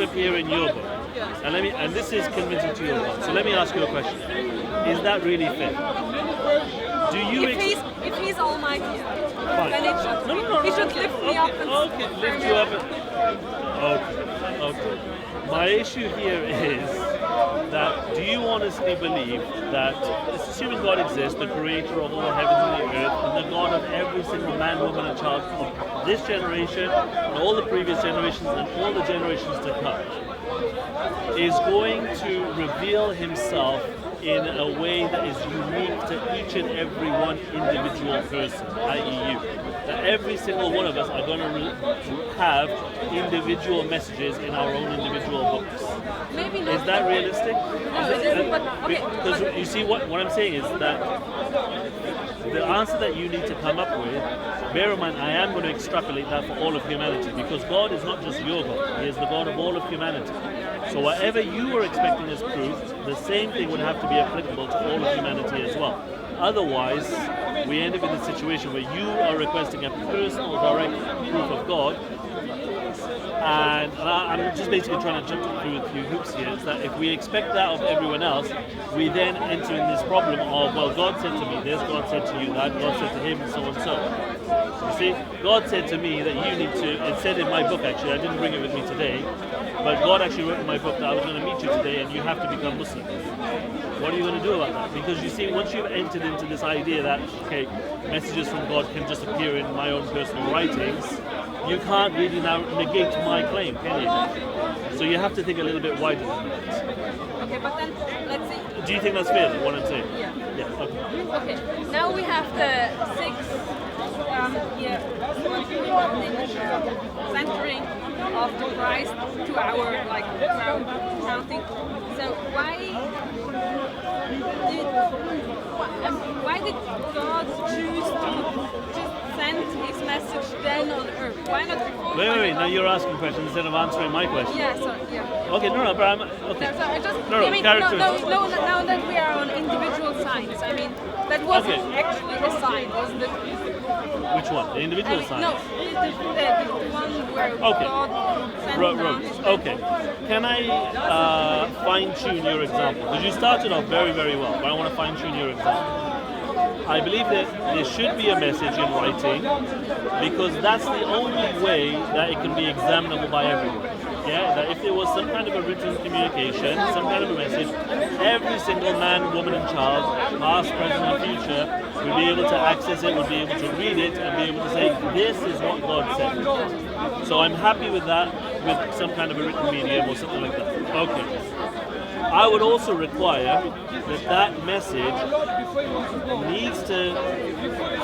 appear in your book, and this is convincing to your God. So let me ask you a question: is that really fair? Do you? If he's Almighty, fine. then it should. He should lift me up. And lift you up. Okay. My issue here is that do you honestly believe that, assuming God exists, the creator of all the heavens and the earth, and the God of every single man, woman, and child of this generation, and all the previous generations, and all the generations to come, is going to reveal himself in a way that is unique to each and every one individual person, i.e. you? That every single one of us are going to have individual messages in our own individual books. Maybe not. Is that realistic? No, it isn't, but okay. Because you see, what I'm saying is that the answer that you need to come up with, bear in mind, I am going to extrapolate that for all of humanity, because God is not just your God, He is the God of all of humanity. So whatever you were expecting as proof, the same thing would have to be applicable to all of humanity as well. Otherwise, we end up in a situation where you are requesting a personal, direct proof of God, and I'm just basically trying to jump through a few hoops here. Is that if we expect that of everyone else, we then enter in this problem of, well, God said to me this, God said to you that, God said to him, and so on and so on. You see, God said to me that you need to, it said in my book actually, I didn't bring it with me today, but God actually wrote in my book that I was going to meet you today and you have to become Muslim. What are you going to do about that? Because you see, once you've entered into this idea that, okay, messages from God can just appear in my own personal writings, you can't really now negate my claim, can you? So you have to think a little bit wider than that. Okay, but then, let's see. Do you think that's fair, what I'm saying? Yeah. Yeah, okay. Okay, now we have the 6 centering of the Christ to our counting. So why did God choose to just send His message then on earth? Why not before? Wait. Now you're asking questions instead of answering my question. Yeah. So yeah. Okay. No. But I'm okay. No, so I just. No. I mean, Characters. No. Now that we are on individual signs, I mean, that wasn't actually a sign, wasn't it? Which one? The individual sign? No, the one where God sent down His message. Okay. Can I fine-tune your example? Because you started off very, very well, but I want to fine-tune your example. I believe that there should be a message in writing because that's the only way that it can be examinable by everyone. Yeah, that if there was some kind of a written communication, some kind of a message, every single man, woman and child, past, present and future, would be able to access it, would be able to read it and be able to say, this is what God said. So I'm happy with that, with some kind of a written medium or something like that. Okay. I would also require that message needs to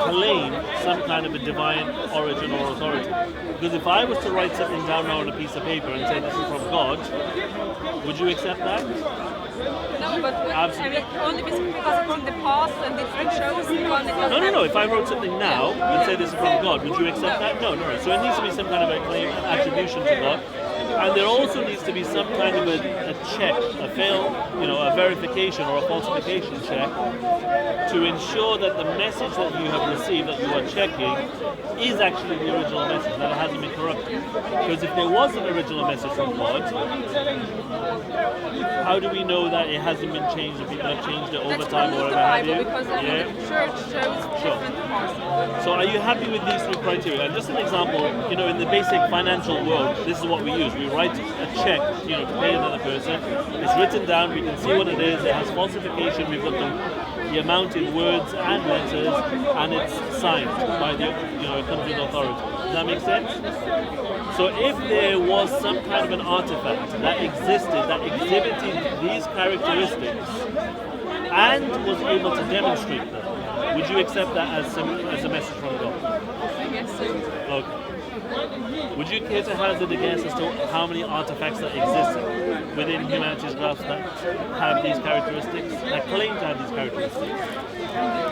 claim some kind of a divine origin or authority. Because if I was to write something down now on a piece of paper and say this is from God, would you accept that? No, but I mean, only because it's in the past and it shows one that doesn't. No. If I wrote something now and said this is from God, would you accept that? No. So it needs to be some kind of a claim, an attribution to God. And there also needs to be some kind of a check, a verification or a falsification check to ensure that the message that you have received, that you are checking, is actually the original message, that it hasn't been corrupted. Because if there was an original message from God, how do we know that it hasn't been changed and people have changed it over time or whatever have you? Because the church shows different parts. So are you happy with these 3 criteria? And just an example, in the basic financial world, this is what we use. We write a check, to pay another person. It's written down, we can see what it is, it has falsification, we've got the amount in words and letters, and it's signed by it comes with authority. Does that make sense? So if there was some kind of an artifact that existed, that exhibited these characteristics, and was able to demonstrate them, would you accept that as a message from God? I guess so. Okay. Would you care to hazard a guess as to how many artifacts that exist within humanity's graph that have these characteristics, that claim to have these characteristics?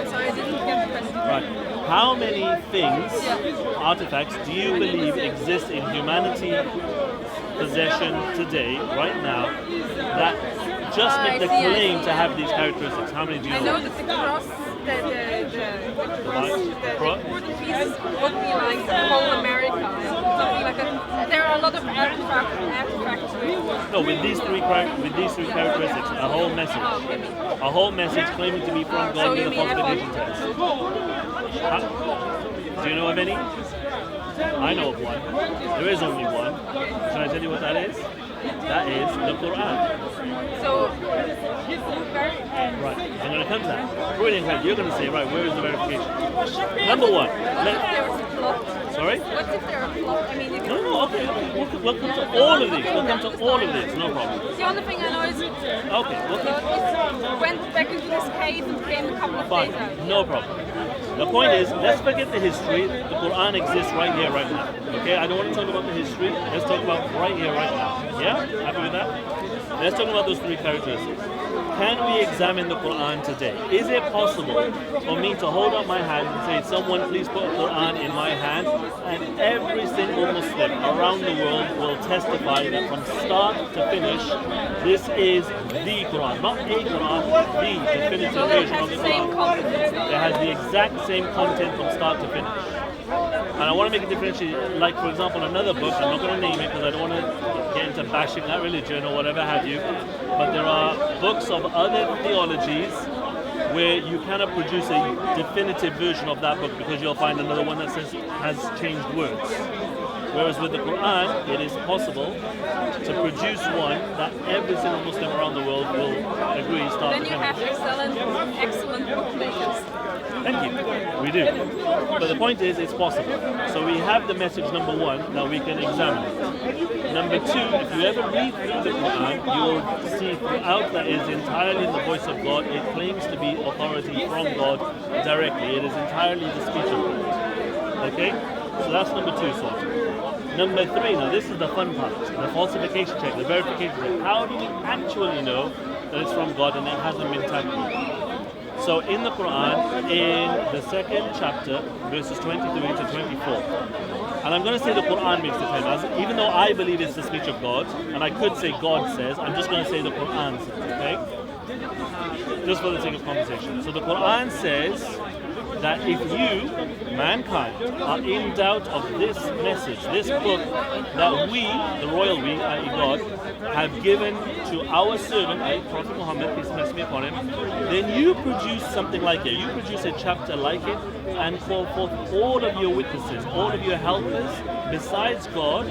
Sorry, I didn't get the question. Right. How many things, artifacts, do you believe exist in humanity possession today, right now, that just make the claim to have these characteristics? How many do you know? I know that the cross, the important pieces would be like the whole America, something like that. There are a lot of artifacts with No, with these three characteristics, a whole message claiming to be from God So with you a mean falsification test. Do you know of any? I know of one. There is only one. Should I tell you what that is? That is the Quran. So, Right, I'm going to come to that. Brilliant, right? You're going to say, right, where is the verification? Number one. what if they're blocked? Sorry? What if they're blocked? I mean, you can... No, okay. We'll come to all of these. We'll come to all of this. No problem. The only thing I know is Okay. God went back into this cave and came a couple of days out. Fine. No problem. The point is, let's forget the history. The Quran exists right here, right now. Okay? I don't want to talk about the history. Let's talk about right here, right now. Yeah? Happy with that? Let's talk about those three characteristics. Can we examine the Quran today? Is it possible for me to hold up my hand and say, someone please put a Quran in my hand, and every single Muslim around the world will testify that from start to finish, this is the Quran, not a Quran, the definitive So it version has of the the same Quran. content. It has the exact same content from start to finish. And I want to make a differentiation, like for example another book, I'm not going to name it because I don't want to get into bashing that religion or whatever have you, but there are books of other theologies where you cannot produce a definitive version of that book because you'll find another one that says has changed words. Whereas with the Quran, it is possible to produce one that every single Muslim around the world will agree start Then to you have finish. excellent bookmakers. Thank you. We do. But the point is, it's possible. So we have the message number one, now we can examine it. Number two, if you ever read through the Quran, you will see throughout that it is entirely the voice of God. It claims to be authority from God directly. It is entirely the speech of God. Okay? So that's number two sorted. Number three, now this is the fun part, the falsification check, the verification check. How do we actually know that it's from God and it hasn't been tampered? So in the Quran, in the second chapter, verses 23 to 24, and I'm going to say the Quran makes the claim, even though I believe it's the speech of God, and I could say God says, I'm just going to say the Quran says, okay? Just for the sake of conversation. So the Quran says that if you, mankind, are in doubt of this message, this book that we, the royal we, i.e. God, have given to our servant, i.e. Prophet Muhammad, peace and blessings be upon him, then you produce something like it. You produce a chapter like it and call forth all of your witnesses, all of your helpers, besides God,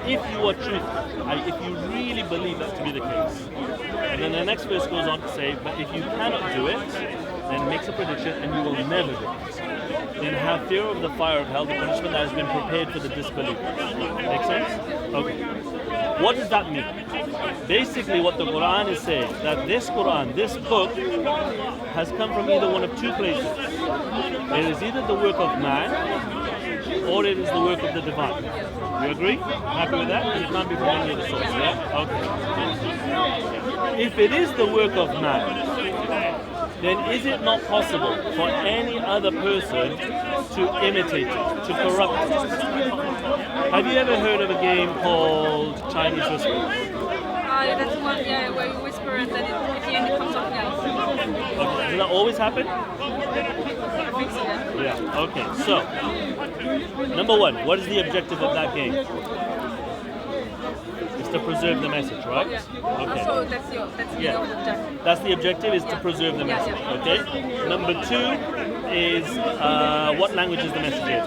if you are truthful, if you really believe that to be the case. And then the next verse goes on to say, but if you cannot do it, then makes a prediction and you will never do it. Then have fear of the fire of hell, the punishment that has been prepared for the disbelievers. Make sense? Okay. What does that mean? Basically what the Quran is saying, that this Quran, this book, has come from either one of two places. It is either the work of man, or it is the work of the divine. You agree? Happy with that? It can't be from any other source, yeah? Okay. If it is the work of man, then is it not possible for any other person to imitate it, to corrupt it? Have you ever heard of a game called Chinese Whispers? That's one, yeah, where you whisper and then at the end it comes something else. Okay. Does that always happen? I think so, yeah. Yeah, okay. So, number one, what is the objective of that game? It's to preserve the message, right? Yeah. Okay. So that's the objective. That's the objective, is to Yeah. preserve the Yeah, message. yeah. Okay. Number two is what language is the message in?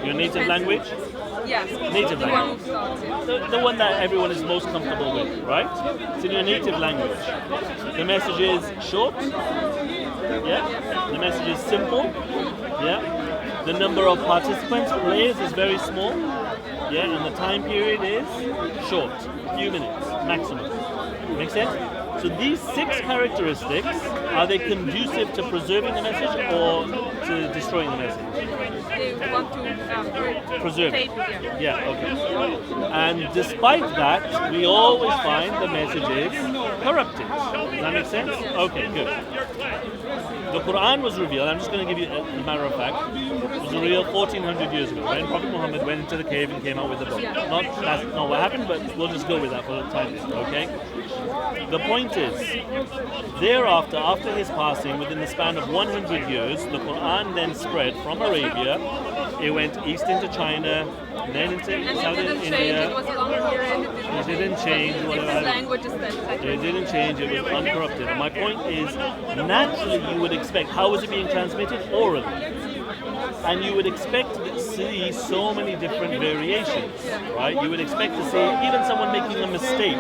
Your native language? Yes. Native The language. one who starts it. The one that everyone is most comfortable with, right? It's in your native language. The message is short. Yeah. The message is simple. Yeah. The number of participants, players, is very small. Yeah, and the time period is short, few minutes maximum. Make sense? So these 6 characteristics, are they conducive to preserving the message or to destroying the message? They want to Preserve it. tape, yeah. Yeah, okay. And despite that, we always find the message is corrupted. Does that make sense? Okay, good. The Quran was revealed, I'm just going to give you a matter of fact, it was revealed 1400 years ago when Prophet Muhammad went into the cave and came out with the book. That's not what happened, but we'll just go with that for the time being, okay? The point is, thereafter, after his passing, within the span of 100 years, the Quran then spread from Arabia. It went east into China, then into And it southern didn't change, India. it was a longer period, it didn't It didn't change. Different languages, etc. It didn't change. It was uncorrupted. And my point is, naturally, you would expect. How is it being transmitted? Orally. And you would expect to see so many different variations, right? You would expect to see even someone making a mistake.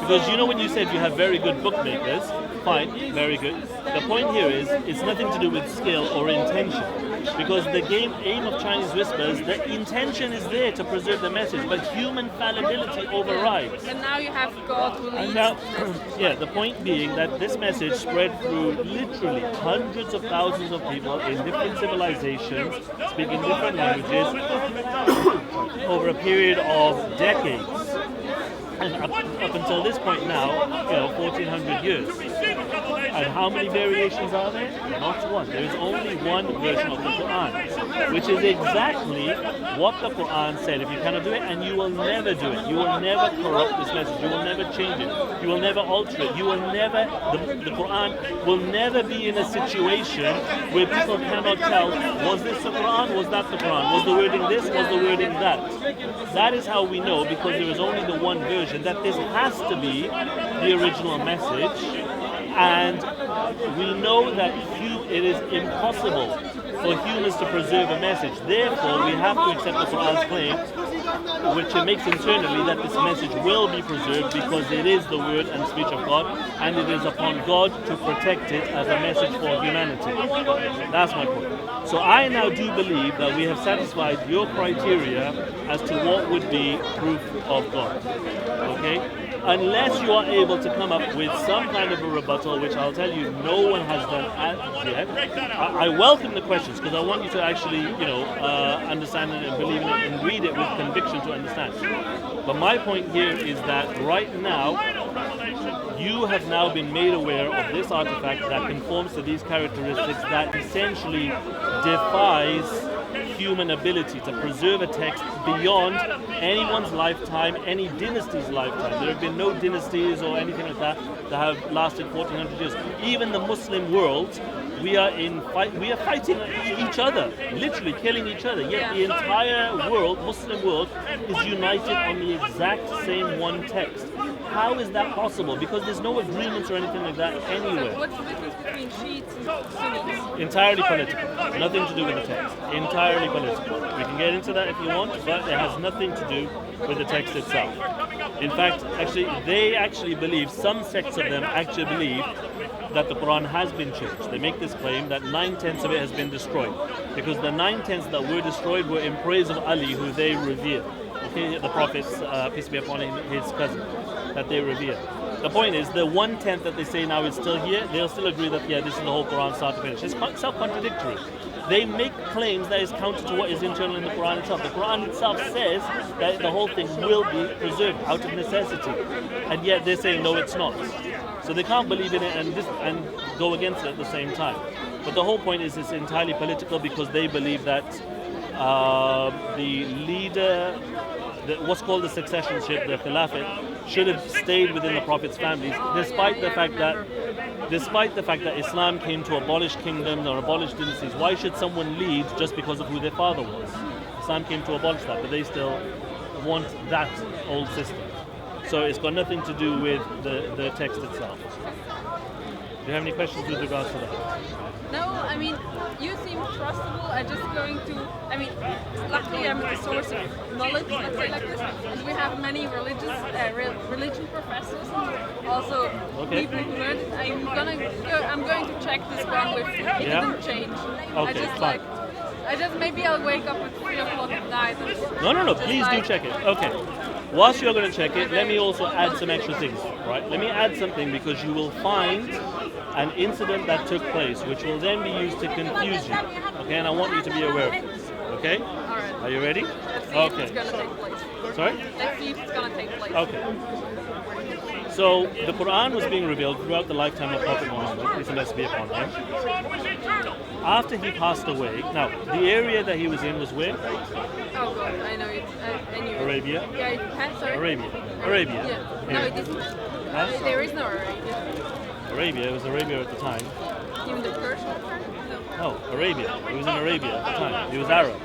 Because you know when you said you have very good bookmakers, fine, very good. The point here is it's nothing to do with skill or intention. Because the aim of Chinese whispers, the intention is there to preserve the message, but human fallibility overrides. And now you have God who leads. And now, yeah, the point being that this message spread through literally hundreds of thousands of people in different civilizations, speaking different languages, over a period of decades. And up until this point now, 1400 years. And how many variations are there? Not one. There is only one version of the Quran, which is exactly what the Quran said. If you cannot do it, and you will never do it. You will never corrupt this message. You will never change it. You will never alter it. You will never, the Quran will never be in a situation where people cannot tell, was this the Quran? Was that the Quran? Was the wording this? Was the wording that? That is how we know, because there is only the one version, that this has to be the original message. And we know that it is impossible for humans to preserve a message. Therefore, we have to accept the Quran's claim, which it makes internally, that this message will be preserved because it is the word and speech of God, and it is upon God to protect it as a message for humanity. That's my point. So I now do believe that we have satisfied your criteria as to what would be proof of God. Okay? Unless you are able to come up with some kind of a rebuttal, which I'll tell you no one has done yet. I welcome the questions because I want you to actually, understand it and believe in it and read it with conviction to understand. But my point here is that right now, you have now been made aware of this artifact that conforms to these characteristics that essentially defies human ability to preserve a text beyond anyone's lifetime, any dynasty's lifetime. There have been no dynasties or anything like that have lasted 1400 years. Even the Muslim world, we are fighting each other, literally killing each other. Yet the entire world, Muslim world, is united on the exact same one text. How is that possible? Because there's no agreements or anything like that anywhere. So what's the difference between Shiites and Sunnis? Entirely political. Nothing to do with the text. Entirely political. We can get into that if you want, but it has nothing to do with the text itself. In fact, they actually believe, some sects of them actually believe that the Quran has been changed. They make this claim that 9/10 of it has been destroyed. Because the 9/10 that were destroyed were in praise of Ali, who they revere. Okay, the Prophet's, peace be upon him, his cousin, that they revere. The point is, the 1/10 that they say now is still here, they'll still agree that, this is the whole Quran start to finish. It's self-contradictory. They make claims that is counter to what is internal in the Quran itself. The Quran itself says that the whole thing will be preserved out of necessity. And yet they're saying, no, it's not. So they can't believe in it and go against it at the same time. But the whole point is it's entirely political because they believe that the leader, what's called the successionship, the Khilafat, should have stayed within the Prophet's families, despite the fact that Islam came to abolish kingdoms or abolish dynasties. Why should someone lead just because of who their father was? Islam came to abolish that, but they still want that old system. So it's got nothing to do with the text itself. Do you have any questions with regards to that? No, I mean, you seem trustable. Luckily I'm a source of knowledge, let's say like this. And we have many religion professors, also people who learned it. I'm going to check this one with it didn't change. Okay, Maybe I'll wake up at 3 o'clock at night. No, please do check it. Okay. Whilst you're going to check it, let me also add some extra things, right? Let me add something because you will find an incident that took place which will then be used to confuse you, okay? And I want you to be aware of this, okay? All right. Are you ready? Let's see if it's going to take place. Sorry? Let's see if it's going to take place. Okay. So the Quran was being revealed throughout the lifetime of Prophet Muhammad, peace and blessings be upon him. After he passed away, now the area that he was in was where? Oh God, I know it. I knew it. Arabia? Yeah, sorry. Arabia. Yeah. No, it isn't. Huh? There is no Arabia. Arabia, it was Arabia at the time. Even the Persian part? No. No, Arabia. It was in Arabia at the time. It was Arab.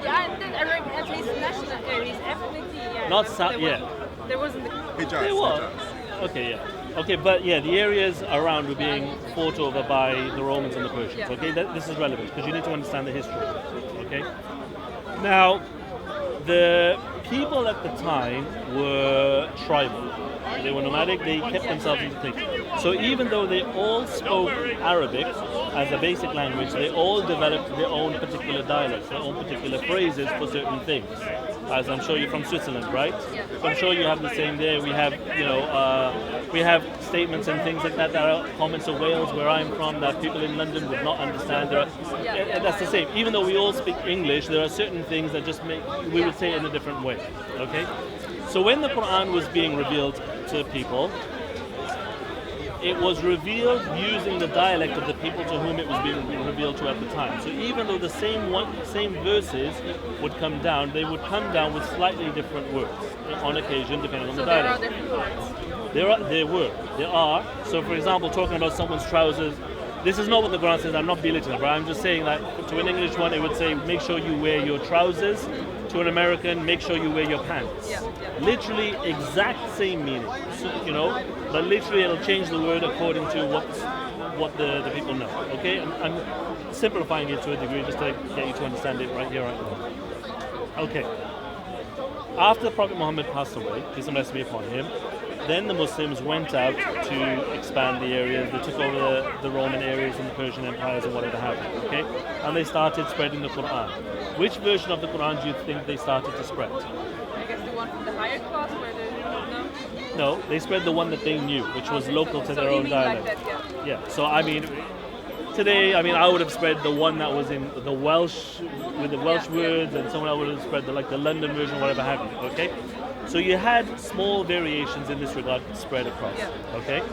at least national areas, ethnicity. Yeah. Not There wasn't. There was. Okay, yeah. Okay, but yeah, the areas around were being fought over by the Romans and the Persians. Yeah. Okay, this is relevant because you need to understand the history. Okay. Now, the people at the time were tribal. They were nomadic. They kept themselves into things. So even though they all spoke Arabic as a basic language, they all developed their own particular dialects, their own particular phrases for certain things. As I'm sure you're from Switzerland, right? Yeah. So I'm sure you have the same there. We have, we have statements and things like that that are common to Wales, where I'm from, that people in London would not understand. That's the same. Even though we all speak English, there are certain things that just we would say it in a different way. Okay? So when the Quran was being revealed to people, it was revealed using the dialect of the people to whom it was being revealed to at the time. So even though the same verses would come down, they would come down with slightly different words on occasion, depending on the dialect. There are different words. There are. So for example, talking about someone's trousers, this is not what the Quran says. I'm not belittling it, but I'm just saying that to an English one, it would say, make sure you wear your trousers. To an American, make sure you wear your pants. Yeah. Literally exact same meaning, so, but literally it'll change the word according to what the people know. Okay, I'm simplifying it to a degree just to get you to understand it right here, right now. Okay. After Prophet Muhammad passed away, peace and blessings be upon him, then the Muslims went out to expand the areas. They took over the Roman areas and the Persian empires and whatever happened. Okay, and they started spreading the Quran. Which version of the Quran do you think they started to spread? I guess the one from the higher class, where they No, they spread the one that they knew, which was local to their own dialect. Like that, Yeah. So today, I would have spread the one that was in the Welsh with the Welsh words, and someone else would have spread the London version, whatever have you. Okay. So you had small variations in this regard spread across. Yeah. Okay.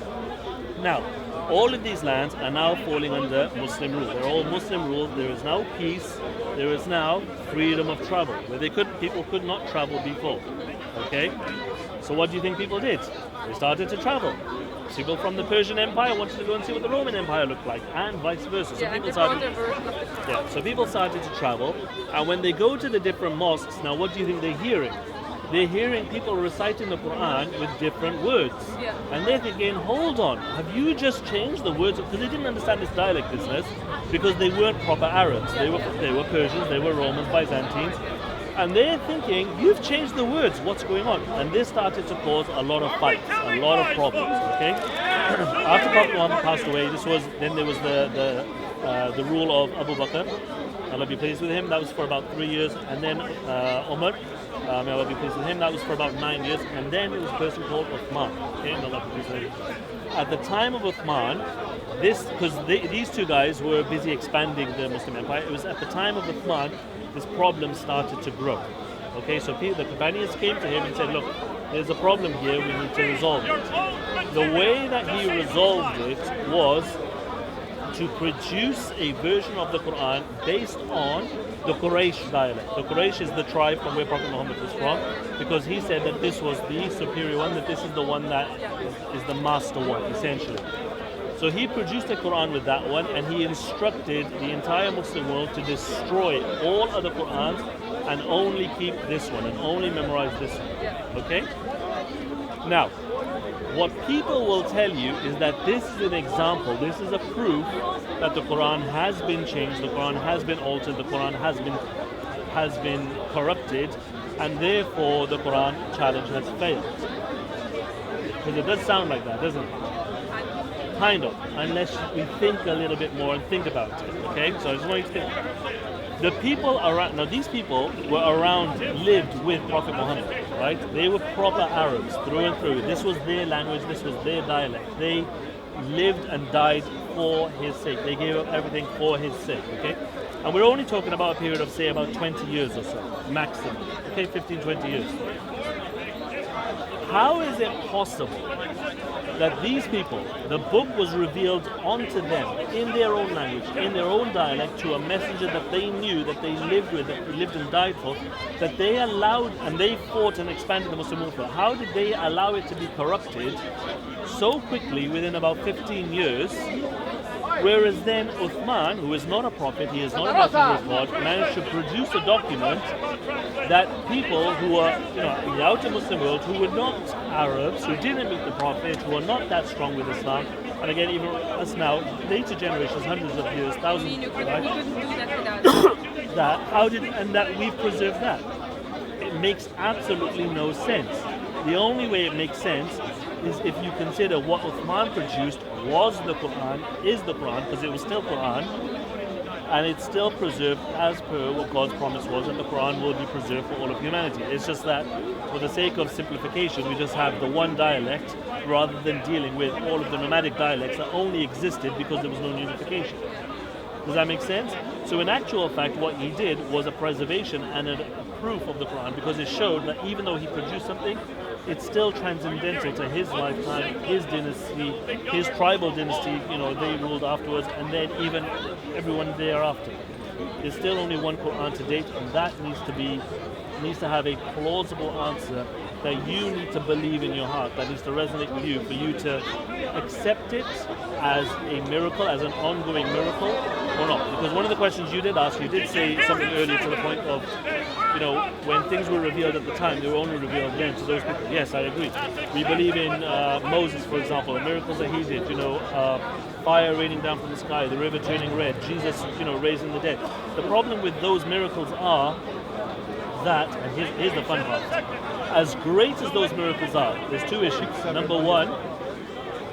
Now, all of these lands are now falling under Muslim rule. They're all Muslim rule. There is now peace. There is now freedom of travel, where people could not travel before. Okay. So what do you think people did? They started to travel. People from the Persian Empire wanted to go and see what the Roman Empire looked like, and vice versa. So people started to travel, and when they go to the different mosques, now what do you think they're hearing? They're hearing people reciting the Quran with different words. Yeah. And they're thinking, hold on, have you just changed the words? Because they didn't understand this dialect business, because they weren't proper Arabs. They were Persians, they were Romans, Byzantines. And they're thinking, you've changed the words, what's going on? And this started to cause a lot of fights, a lot of problems, okay? After Prophet Muhammad passed away, then there was the rule of Abu Bakr. Allah be pleased with him. That was for about 3 years. And then Umar, may Allah be pleased with him. That was for about 9 years. And then there was a person called Uthman. Okay, may Allah be pleased with him. At the time of Uthman, because these two guys were busy expanding the Muslim empire, it was at the time of Uthman, this problem started to grow. Okay, so the companions came to him and said, look, there's a problem here, we need to resolve it. The way that he resolved it was to produce a version of the Quran based on the Quraysh dialect. The Quraysh is the tribe from where Prophet Muhammad was from, because he said that this was the superior one, that this is the one that is the master one, essentially. So he produced the Quran with that one, and he instructed the entire Muslim world to destroy all other Qurans and only keep this one, and only memorize this one. Okay? Now, what people will tell you is that this is an example, this is a proof that the Quran has been changed, the Quran has been altered, the Quran has been corrupted, and therefore the Quran challenge has failed. Because it does sound like that, doesn't it? Kind of, unless we think a little bit more and think about it. Okay, so I just want you to think. The people around, now these people were around, lived with Prophet Muhammad, right? They were proper Arabs through and through. This was their language, this was their dialect. They lived and died for his sake. They gave up everything for his sake, okay? And we're only talking about a period of, say, about 20 years or so, maximum. Okay, 15, 20 years. How is it possible that these people, the book was revealed onto them in their own language, in their own dialect, to a messenger that they knew, that they lived with, that they lived and died for, that they allowed and they fought and expanded the Muslim Ummah? How did they allow it to be corrupted so quickly within about 15 years Whereas then Uthman, who is not a prophet, he is not a messenger of God, managed to produce a document that people who are, in the outer Muslim world, who were not Arabs, who didn't meet the prophet, who are not that strong with Islam, and again, even us now, later generations, hundreds of years, thousands of years, right? We couldn't do that without that we've preserved that. It makes absolutely no sense. The only way it makes sense is if you consider what Uthman produced was the Quran, is the Quran, because it was still Quran, and it's still preserved as per what God's promise was, that the Quran will be preserved for all of humanity. It's just that, for the sake of simplification, we just have the one dialect rather than dealing with all of the nomadic dialects that only existed because there was no unification. Does that make sense? So in actual fact, what he did was a preservation and a proof of the Quran, because it showed that even though he produced something, it's still transcendental to his lifetime, his dynasty, his tribal dynasty, they ruled afterwards, and then even everyone thereafter. There's still only one Quran to date, and that needs to have a plausible answer that you need to believe in your heart, that needs to resonate with you, for you to accept it as a miracle, as an ongoing miracle, or not. Because one of the questions you did ask, you did say something earlier to the point of, when things were revealed at the time, they were only revealed then to those people. Yes, I agree. We believe in Moses, for example, the miracles that he did, fire raining down from the sky, the river turning red, Jesus, raising the dead. The problem with those miracles are that, and here's the fun part, as great as those miracles are, there's two issues. Number one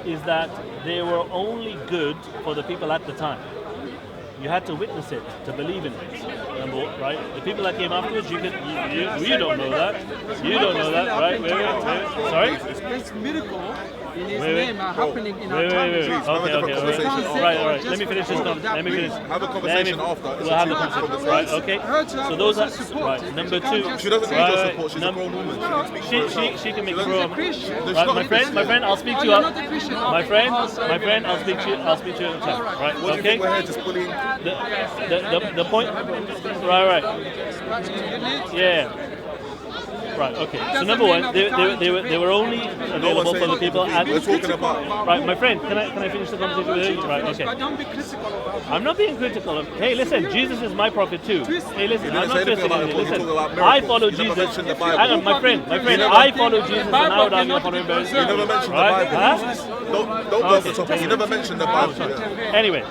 is that they were only good for the people at the time. You had to witness it to believe in it. Right? The people that came afterwards, you don't know that. You don't know that, right? Wait. Sorry? This miracle in his name are happening in our time. Okay. All right. Let me finish this. Let me finish. Have a conversation after. We'll have a conversation. Right, okay. So those are right. Number two. She doesn't need your support. She's a grown woman. She can make a grown. Right, my friend, I'll speak to you. My friend, I'll speak to you. I'll speak to you in a chat. Right, What do you think we're here just bullying? The point. Right. Yeah. Right. Okay. So number one, they were only available for the people at. We're talking about. Right, my friend. Can I finish the conversation with you? Right. Okay. But don't be critical about it. I'm not being critical of. Hey, listen. Jesus is my prophet too. Hey, listen. I'm not say anything twisting about it, anything. but you Listen. talk about I miracles. follow You never Jesus. mentioned the Bible. Hang on, my friend. I follow Jesus, and now I'm not following You never mentioned the right? Bible. Huh? Don't go off the topic. You never mentioned the Bible. Yeah. Anyway,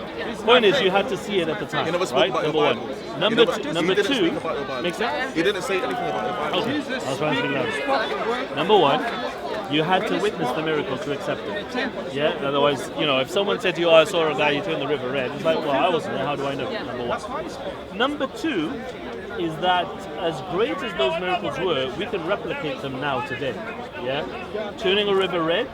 point is you had to see it at the time. You never spoke right? about Number your one. Bible. Number You didn't two. speak about your Bible. Makes sense? You didn't say anything about your Bible. Okay. I was trying to speak loud. Number one, you had to witness the miracle to accept it. Yeah. Otherwise, if someone said to you, "I saw a guy, he turned the river red," it's like, well, I wasn't there. How do I know? Number one. Number two is that as great as those miracles were, we can replicate them now today. Yeah. Turning a river red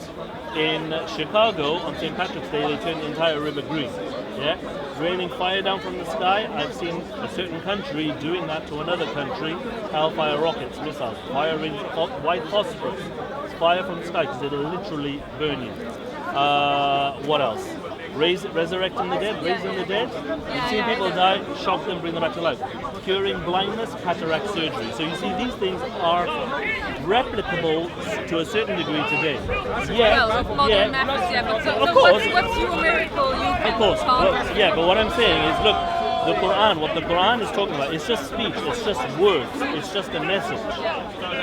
in Chicago on St. Patrick's Day, they turned the entire river green. Yeah. Raining fire down from the sky. I've seen a certain country doing that to another country. Hellfire rockets, missiles, fire rings, white phosphorus. It's fire from the sky because it'll literally burn you. What else? Resurrecting the dead, raising the dead. You've seen people die, shock them, bring them back to life. Curing blindness, cataract surgery. So you see, these things are replicable to a certain degree today. modern methods, but so of course. what's your miracle you can Of course. accomplish? Yeah, but what I'm saying is, look, the Quran, what the Quran is talking about, it's just speech, it's just words, it's just a message.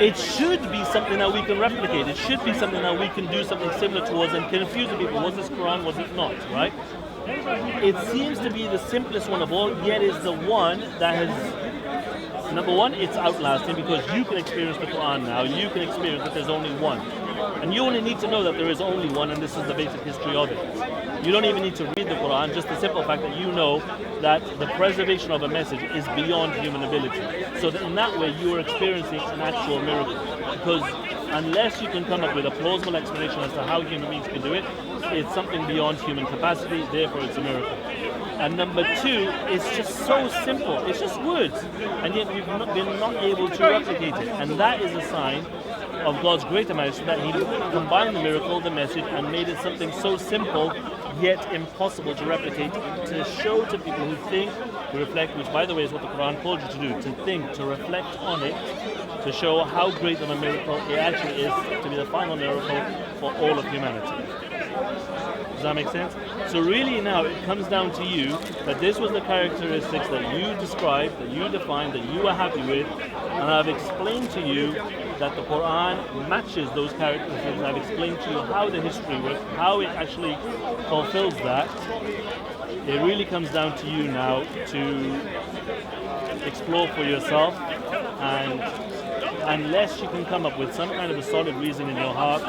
It should be something that we can replicate. It should be something that we can do something similar towards and confuse the people. Was this Quran, was it not, right? It seems to be the simplest one of all, yet is the one that has, number one, it's outlasting because you can experience the Quran now. You can experience that there's only one. And you only need to know that there is only one, and this is the basic history of it. You don't even need to read the Quran, just the simple fact that you know that the preservation of a message is beyond human ability. So that in that way, you are experiencing an actual miracle. Because unless you can come up with a plausible explanation as to how human beings can do it, it's something beyond human capacity, therefore it's a miracle. And number two, it's just so simple. It's just words. And yet we've been not able to replicate it. And that is a sign of God's greater majesty, that He combined the miracle, the message, and made it something so simple, yet impossible to replicate, to show to people who think, to reflect, which by the way is what the Quran called you to do, to think, to reflect on it, to show how great of a miracle it actually is, to be the final miracle for all of humanity. Does that make sense? So really now it comes down to you that this was the characteristics that you described, that you defined, that you were happy with, and I've explained to you that the Quran matches those characteristics. I've explained to you how the history works, how it actually fulfills that. It really comes down to you now to explore for yourself, and unless you can come up with some kind of a solid reason in your heart,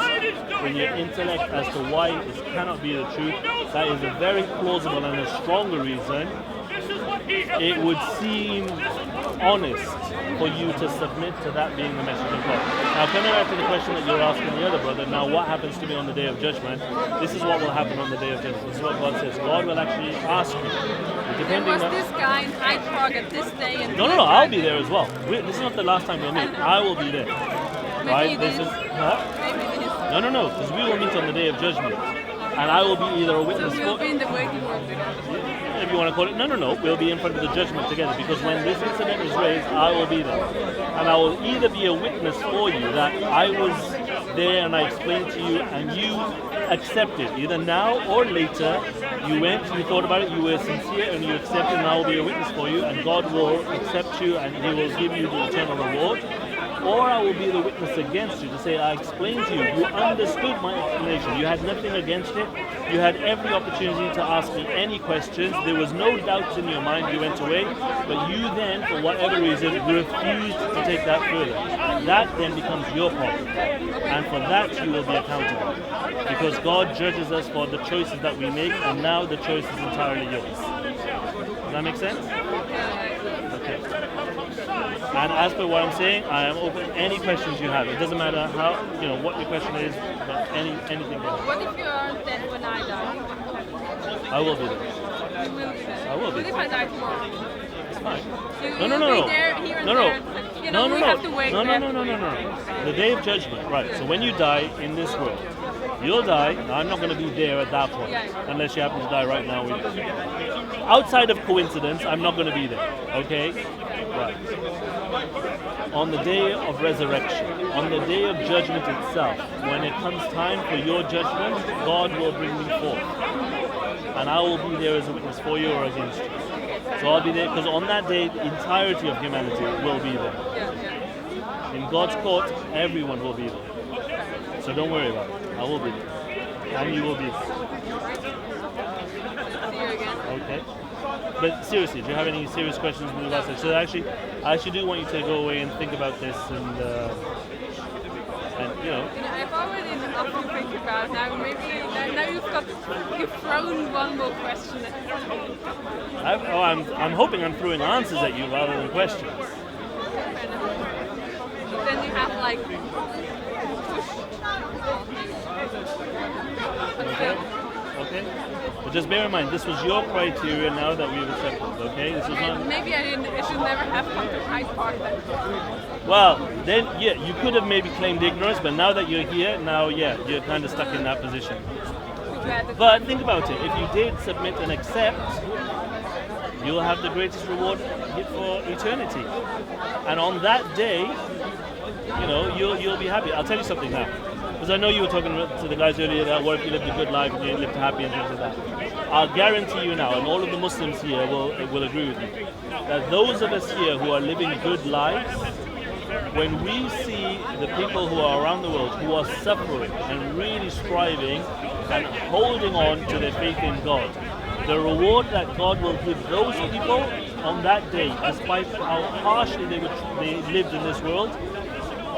in your intellect as to why this cannot be the truth, that is a very plausible and a stronger reason, it would seem honest for you to submit to that being the message of God. Now, coming back to the question that you're asking the other brother, now what happens to me on the day of judgment? This is what will happen on the day of judgment. This is what God says. God will actually ask you. There was this guy in Hyde Park at this day. And No, I'll be there as well. This is not the last time we'll meet. I will be there. Maybe Right? this This is. Huh? Maybe this. No, because we will meet on the day of judgment. And I will be either a So witness we'll for. be in the waiting room together. If you want to call it, no, we'll be in front of the judgment together, because when this incident is raised, I will be there. And I will either be a witness for you that I was there and I explained to you and you accepted, either now or later, you went, you thought about it, you were sincere and you accepted, and I will be a witness for you, and God will accept you and He will give you the eternal reward. Or I will be the witness against you to say, I explained to you, you understood my explanation, you had nothing against it, you had every opportunity to ask me any questions, there was no doubts in your mind, you went away, but you then, for whatever reason, refused to take that further. That then becomes your problem, and for that you will be accountable, because God judges us for the choices that we make, and now the choice is entirely yours. Does that make sense? Okay. And as per what I'm saying, I am open to any questions you have. It doesn't matter how, what your question is, but anything. What if you are dead when I die? I will be there. You will be there. I will be. What if I die tomorrow? It's fine. So you No. will be there, here and there. We have to wait there. No. The day of judgment, right. So when you die in this world, you'll die. Now, I'm not going to be there at that point, unless you happen to die right now. Outside of coincidence, I'm not going to be there, okay? Right. On the day of resurrection, on the day of judgment itself, when it comes time for your judgment, God will bring me forth. And I will be there as a witness for you or against you. So I'll be there, because on that day, the entirety of humanity will be there. In God's court, everyone will be there. So don't worry about it. I will be there. And you will be there. See you again. Okay. But seriously, do you have any serious questions with regards to it? So I actually do want you to go away and think about this and I've already enough to think about now. Maybe now you've thrown one more question at me. I'm hoping I'm throwing answers at you rather than questions. Then you have like Okay. But just bear in mind, this was your criteria now that we've accepted. Okay. This was not. Maybe I should never have come to Hyde Park then. Well, then you could have maybe claimed ignorance, but now that you're here, you're kind of stuck in that position. But think about it. If you did submit and accept, you'll have the greatest reward for eternity. And on that day, you'll be happy. I'll tell you something now. Because I know you were talking to the guys earlier that what if you lived a good life and you lived happy and things like that. I'll guarantee you now, and all of the Muslims here will agree with me, that those of us here who are living good lives, when we see the people who are around the world who are suffering and really striving and holding on to their faith in God, the reward that God will give those people on that day, despite how harshly they lived in this world,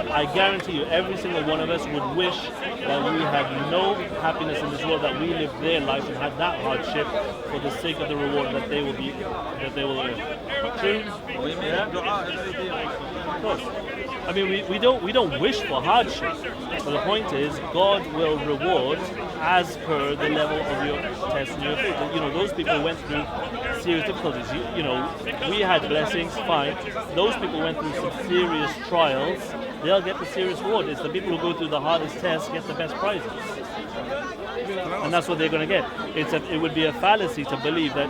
I guarantee you, every single one of us would wish that we had no happiness in this world, that we lived their life and had that hardship for the sake of the reward that they will earn. True? Yeah? Of course. I mean, we don't wish for hardship, but the point is, God will reward as per the level of your test and your faith. Those people went through serious difficulties. We had blessings, fine. Those people went through some serious trials. They'll get the serious reward. It's the people who go through the hardest tests get the best prizes. And that's what they're going to get. It would be a fallacy to believe that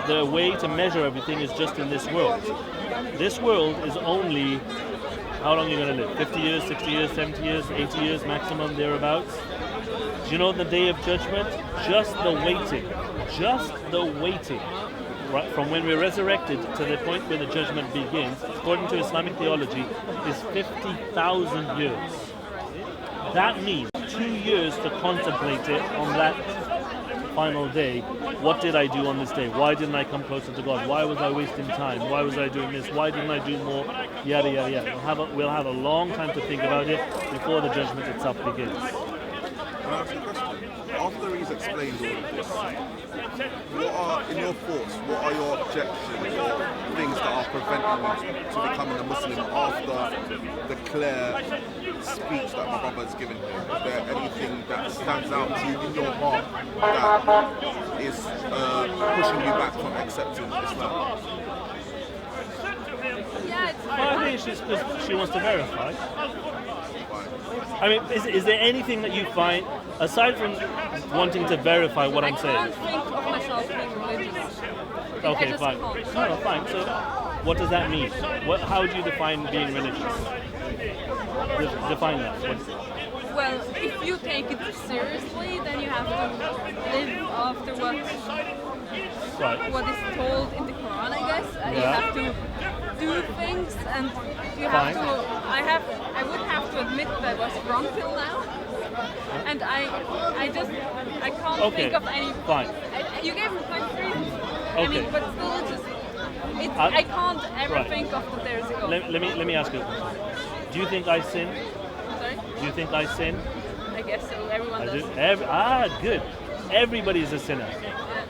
the way to measure everything is just in this world. This world is only, how long are you going to live? 50 years, 60 years, 70 years, 80 years maximum, thereabouts. Do you know the day of judgment? Just the waiting, right, from when we're resurrected to the point where the judgment begins, according to Islamic theology, is 50,000 years. That means 2 years to contemplate it on that final day. What did I do on this day? Why didn't I come closer to God? Why was I wasting time? Why was I doing this? Why didn't I do more? Yada, yada, yada. We'll have a long time to think about it before the judgment itself begins. Can I ask you a question? After he's explained all of this, what are, in your thoughts, what are your objections or things that are preventing you to becoming a Muslim after the clear speech that my brother has given here? Is there anything that stands out to you in your heart that is pushing you back from accepting Islam? Yeah, it's Well, I think it's just because she wants to verify. I mean, is there anything that you find, aside from wanting to verify what I'm I saying? can't think of myself being religious. I Okay, just fine. can't. No, fine. So, what does that mean? How do you define being religious? Define that. Well, if you take it seriously, then you have to live after what is told in the Quran, I guess. You Yeah. have to do things, and you Fine. have to. I would have to admit that I was wrong till now, and I can't Okay, think of any. fine. You gave me point three. I Okay. mean, but still, I can't ever Right. think of that there's a God. Let me ask you a question. Do you think I sin? Sorry, Do you think I sin? I guess so. Everyone I does. do. Good. Everybody is a sinner.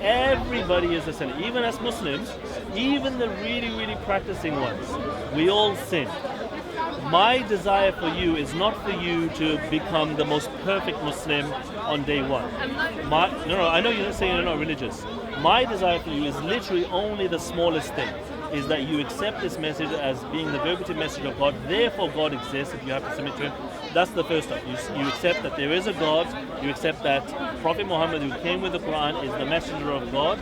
Everybody is a sinner. Even as Muslims, even the really, really practicing ones, we all sin. My desire for you is not for you to become the most perfect Muslim on day one. I'm not. No, I know you're saying you're not religious. My desire for you is literally only the smallest thing, is that you accept this message as being the verbatim message of God, therefore God exists if you have to submit to Him. That's the first step. You accept that there is a God, you accept that Prophet Muhammad, who came with the Quran, is the messenger of God,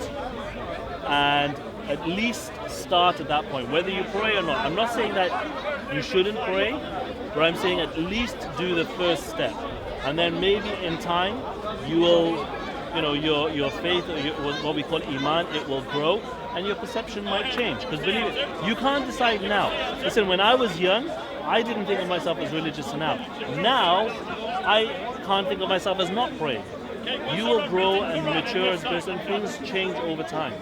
and at least start at that point, whether you pray or not. I'm not saying that you shouldn't pray, but I'm saying at least do the first step. And then maybe in time, you will, your faith, or what we call iman, it will grow, and your perception might change. Because believe it, you can't decide now. Listen, when I was young, I didn't think of myself as religious enough. Now, I can't think of myself as not praying. You will grow and mature as a person. Things change over time.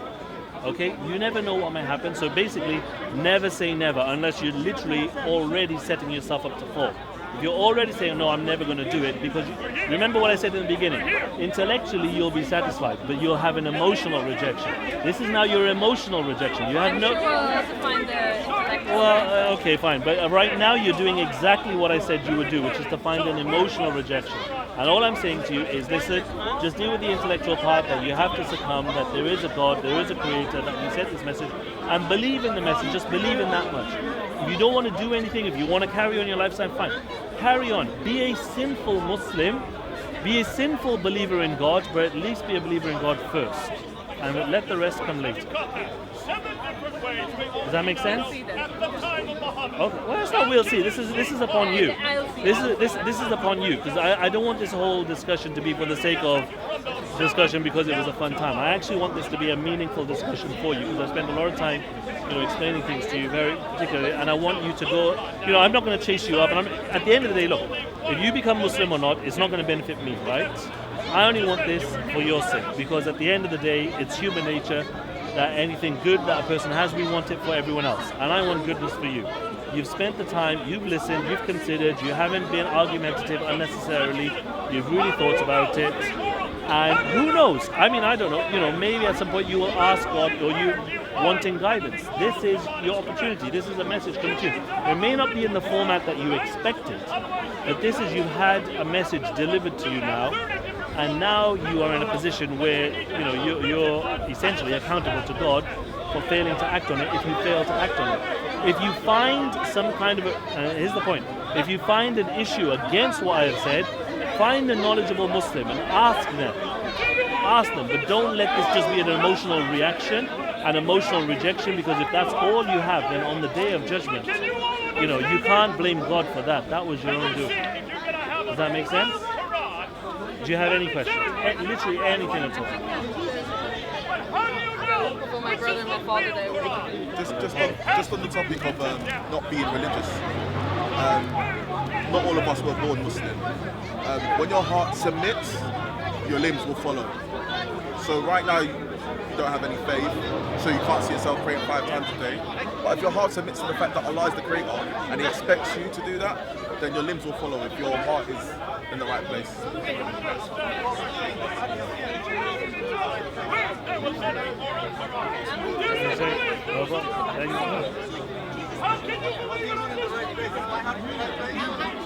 Okay? You never know what might happen. So basically, never say never unless you're literally already setting yourself up to fall. If you're already saying, no, I'm never going to do it, because remember what I said in the beginning, intellectually you'll be satisfied, but you'll have an emotional rejection. This is now your emotional rejection. You have I'm no... sure we'll have to find the intellectual. Well, okay, fine. But right now you're doing exactly what I said you would do, which is to find an emotional rejection. And all I'm saying to you is, listen, just deal with the intellectual part, that you have to succumb, that there is a God, there is a creator, that you sent this message, and believe in the message. Just believe in that much. If you don't want to do anything, if you want to carry on your lifestyle, fine. Carry on. Be a sinful Muslim, be a sinful believer in God, but at least be a believer in God first. And let the rest come later. Does that make sense? See that. Okay. Well, it's not we'll see. This is upon you. This is upon you, because I don't want this whole discussion to be for the sake of discussion because it was a fun time. I actually want this to be a meaningful discussion for you, because I spend a lot of time, explaining things to you very particularly, and I want you to go. I'm not going to chase you up. And at the end of the day, look, if you become Muslim or not, it's not going to benefit me, right? I only want this for your sake, because at the end of the day, it's human nature that anything good that a person has, we want it for everyone else. And I want goodness for you. You've spent the time, you've listened, you've considered, you haven't been argumentative unnecessarily, you've really thought about it. And who knows? I mean, I don't know. Maybe at some point you will ask God, or you wanting guidance. This is your opportunity. This is a message coming to you. It may not be in the format that you expected, but this is, you've had a message delivered to you now, and now you are in a position where you're essentially accountable to God for failing to act on it if you fail to act on it. If you find some kind of here's the point, if you find an issue against what I have said, find a knowledgeable Muslim and ask them, but don't let this just be an emotional reaction, an emotional rejection, because if that's all you have, then on the day of judgment, you can't blame God for that. That was your own doing. Does that make sense? Do you have any questions? Literally anything at all. For my brother and my father, they were. Just on the topic of not being religious. Not all of us were born Muslim. When your heart submits, your limbs will follow. So right now you don't have any faith, so you can't see yourself praying 5 times a day. But if your heart submits to the fact that Allah is the creator and He expects you to do that, then your limbs will follow if your heart is in the right place. Thank you.